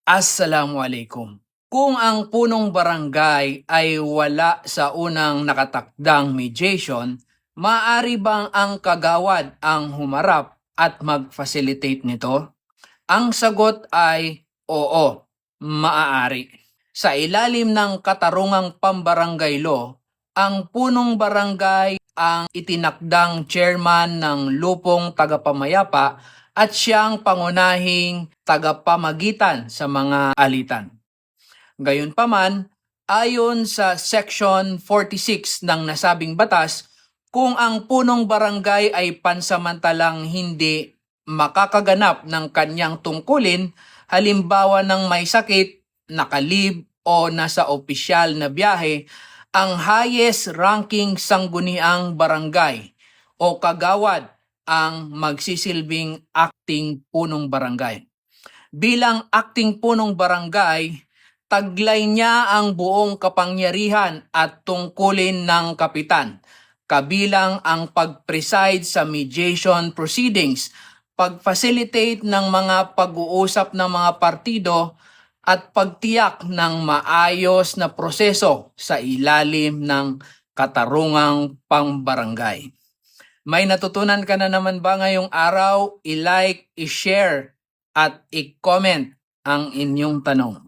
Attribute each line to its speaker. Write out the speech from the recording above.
Speaker 1: Assalamualaikum. Kung ang punong barangay ay wala sa unang nakatakdang mediation, maaari bang ang kagawad ang humarap at mag-facilitate nito? Ang sagot ay oo, maaari. Sa ilalim ng katarungang pambarangay law, ang punong barangay ang itinakdang chairman ng lupong tagapamayapa at siyang pangunahing tagapamagitan sa mga alitan. Gayunpaman, ayon sa Section 46 ng nasabing batas, kung ang punong barangay ay pansamantalang hindi makakaganap ng kanyang tungkulin, halimbawa ng may sakit, nakalib o nasa opisyal na biyahe, ang highest ranking sangguniang barangay o kagawad ang magsisilbing acting punong barangay. Bilang acting punong barangay, taglay niya ang buong kapangyarihan at tungkulin ng kapitan, kabilang ang pag-preside sa mediation proceedings, pag-facilitate ng mga pag-uusap ng mga partido, at pagtiyak ng maayos na proseso sa ilalim ng katarungang pambarangay. May natutunan ka na naman ba ngayong araw? I-like, i-share, at i-comment ang inyong tanong.